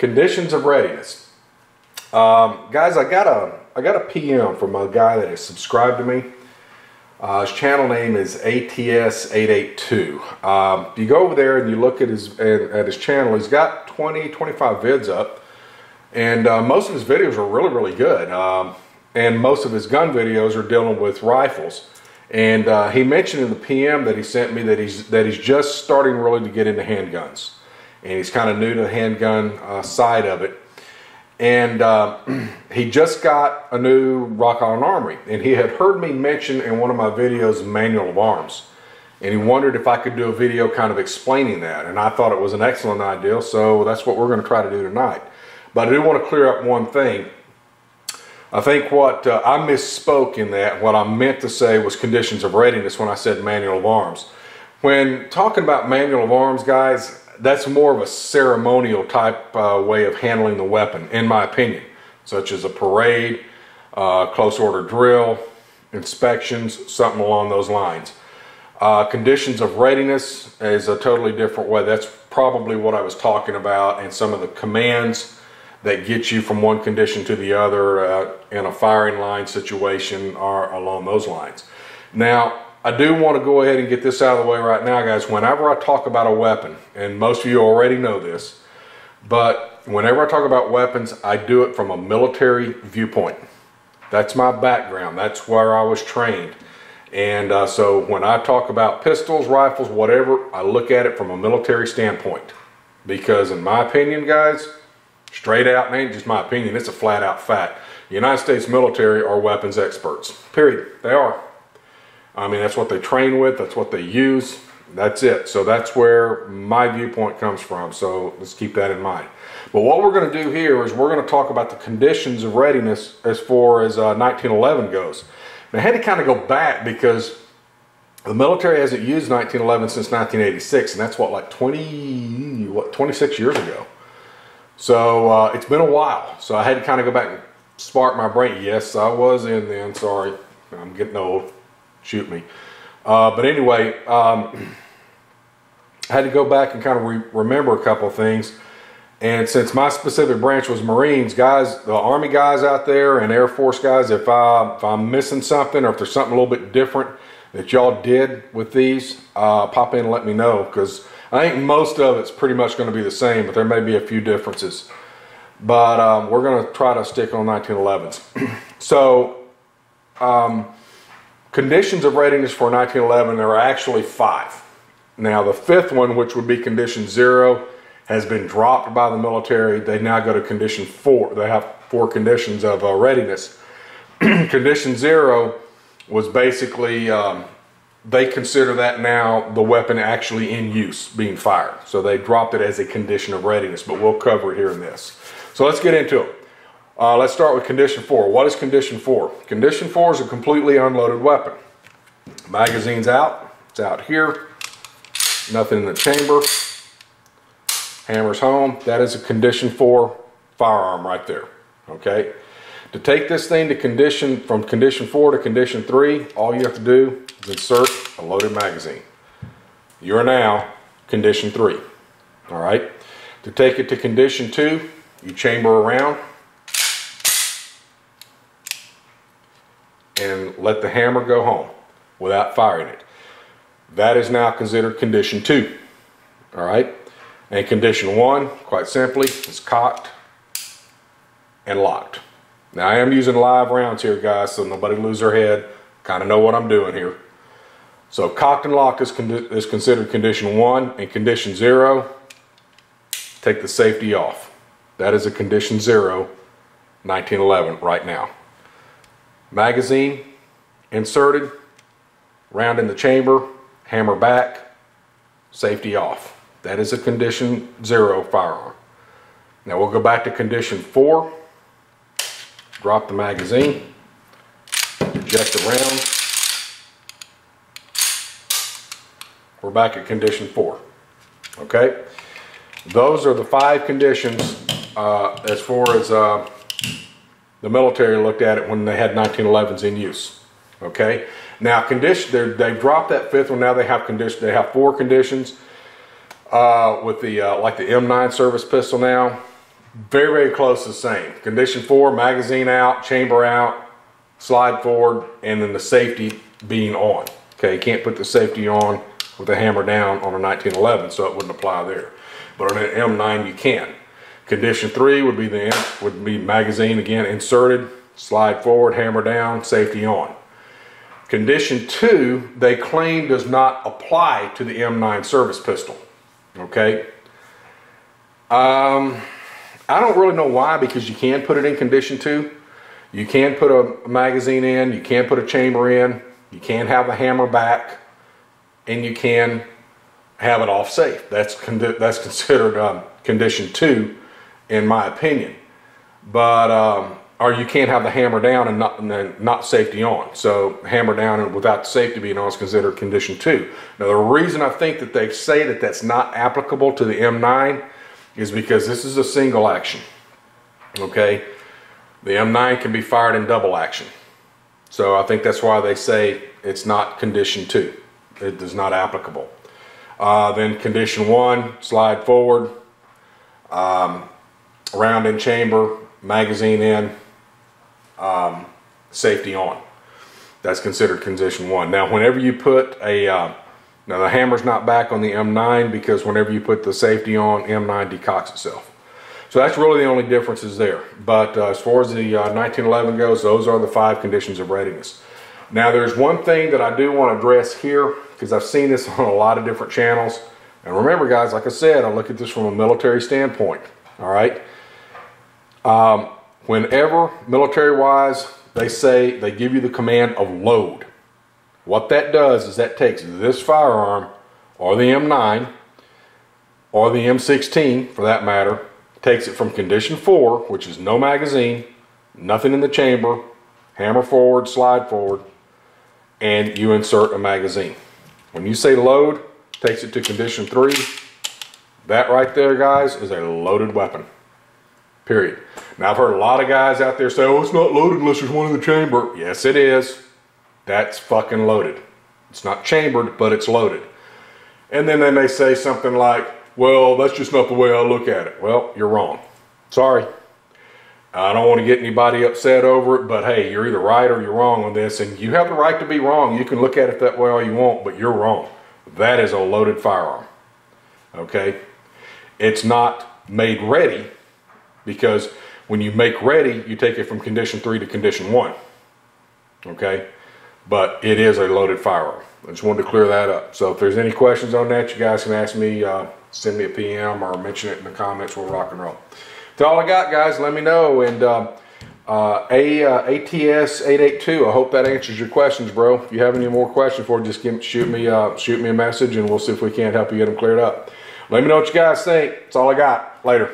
Conditions of readiness. Guys, I got a PM from a guy that has subscribed to me. His channel name is ATS882. You go over there and you look at his channel. He's got 25 vids up, and most of his videos are really good. And most of his gun videos are dealing with rifles. And he mentioned in the PM that he sent me that he's just starting really to get into handguns, and he's kind of new to the handgun side of it. And he just got a new Rock Island Armory, and he had heard me mention in one of my videos Manual of Arms, and he wondered if I could do a video kind of explaining that, and I thought it was an excellent idea, so that's what we're going to try to do tonight. But I do want to clear up one thing. I think what I misspoke in that. What I meant to say was conditions of readiness when I said Manual of Arms. When talking about Manual of Arms, guys, that's more of a ceremonial type way of handling the weapon, in my opinion, such as a parade, close order drill, inspections, something along those lines. Conditions of readiness is a totally different way. That's probably what I was talking about, and some of the commands that get you from one condition to the other in a firing line situation are along those lines. Now, I do want to go ahead and get this out of the way right now, guys. Whenever I talk about a weapon, and most of you already know this, but whenever I talk about weapons, I do it from a military viewpoint. That's my background. That's where I was trained. And so when I talk about pistols, rifles, whatever, I look at it from a military standpoint. Because in my opinion, guys, straight out, and ain't just my opinion, it's a flat out fact. The United States military are weapons experts, period. They are. I mean, that's what they train with, that's what they use, that's it. So that's where my viewpoint comes from, so let's keep that in mind. But what we're going to do here is we're going to talk about the conditions of readiness as far as 1911 goes. Now, I had to kind of go back because the military hasn't used 1911 since 1986, and that's what, like 26 years ago. So it's been a while, so I had to kind of go back and spark my brain. Yes, I was in then, sorry, I'm getting old, shoot me. But anyway, I had to go back and kind of remember a couple of things. And since my specific branch was Marines, guys, the Army guys out there and Air Force guys, if I'm missing something, or if there's something a little bit different that y'all did with these, pop in and let me know, because I think most of it's pretty much going to be the same, but there may be a few differences. But we're going to try to stick on 1911s. So, conditions of readiness for 1911, there are actually 5. Now, the 5th one, which would be condition 0, has been dropped by the military. They now go to condition 4. They have 4 conditions of readiness. Condition 0 was basically, they consider that now the weapon actually in use, being fired. So they dropped it as a condition of readiness, but we'll cover it here in this. So let's get into it. Let's start with condition 4. What is condition 4? Condition 4 is a completely unloaded weapon. Magazine's out. It's out here. Nothing in the chamber. Hammer's home. That is a condition 4 firearm right there. Okay. To take this thing to from condition 4 to condition 3, all you have to do is insert a loaded magazine. You're now condition 3. All right. To take it to condition 2, you chamber around and let the hammer go home without firing it. That is now considered condition 2. All right. And condition 1, quite simply, is cocked and locked. Now, I am using live rounds here, guys, so nobody lose their head. Kind of know what I'm doing here. So cocked and locked is considered condition 1, and condition 0, take the safety off. That is a condition 0, 1911 right now. Magazine inserted, round in the chamber, hammer back, safety off. That is a condition 0 firearm. Now we'll go back to condition 4. Drop the magazine, eject the round. We're back at condition 4. Okay? Those are the 5 conditions as far as the military looked at it when they had 1911s in use. Okay? Now they've dropped that 5th one. Now they have 4 conditions with the like the M9 service pistol now. very, very close to the same. Condition 4, magazine out, chamber out, slide forward, and then the safety being on. Okay, you can't put the safety on with the hammer down on a 1911, so it wouldn't apply there. But on an M9 you can. Condition 3 would be magazine again inserted, slide forward, hammer down, safety on. Condition 2 they claim does not apply to the M9 service pistol. Okay. I don't really know why, because you can put it in condition 2. You can put a magazine in, you can put a chamber in, you can have the hammer back, and you can have it off safe. That's considered condition 2 in my opinion. But or you can't have the hammer down and not safety on. So hammer down and without the safety being on is considered condition 2. Now the reason I think that they say that that's not applicable to the M9 is because this is a single action. Okay, the M9 can be fired in double action. So I think that's why they say it's not condition 2. It is not applicable. Then condition 1, slide forward, round in chamber, magazine in, safety on. That's considered condition 1. Now whenever you put a, now the hammer's not back on the M9 because whenever you put the safety on, M9 decocks itself. So that's really the only differences there. But as far as the 1911 goes, those are the 5 conditions of readiness. Now there's one thing that I do want to address here, because I've seen this on a lot of different channels. And remember guys, like I said, I look at this from a military standpoint. All right. Whenever military-wise, they say they give you the command of load. What that does is that takes this firearm, or the M9, or the M16 for that matter, takes it from condition 4, which is no magazine, nothing in the chamber, hammer forward, slide forward, and you insert a magazine. When you say load, takes it to condition 3, that right there guys is a loaded weapon. Period. Now I've heard a lot of guys out there say, oh, it's not loaded unless there's one in the chamber. Yes it is. That's fucking loaded. It's not chambered, but it's loaded. And then they may say something like, well, that's just not the way I look at it. Well, you're wrong. Sorry. I don't want to get anybody upset over it, but hey, you're either right or you're wrong on this, and you have the right to be wrong. You can look at it that way all you want, but you're wrong. That is a loaded firearm. Okay? It's not made ready, because when you make ready, you take it from condition 3 to condition 1. Okay? But it is a loaded firearm. I just wanted to clear that up. So if there's any questions on that, you guys can ask me, send me a PM or mention it in the comments. We'll rock and roll. That's all I got, guys. Let me know. And ATS 882. I hope that answers your questions, bro. If you have any more questions for it, just shoot me a message, and we'll see if we can't help you get them cleared up. Let me know what you guys think. That's all I got. Later.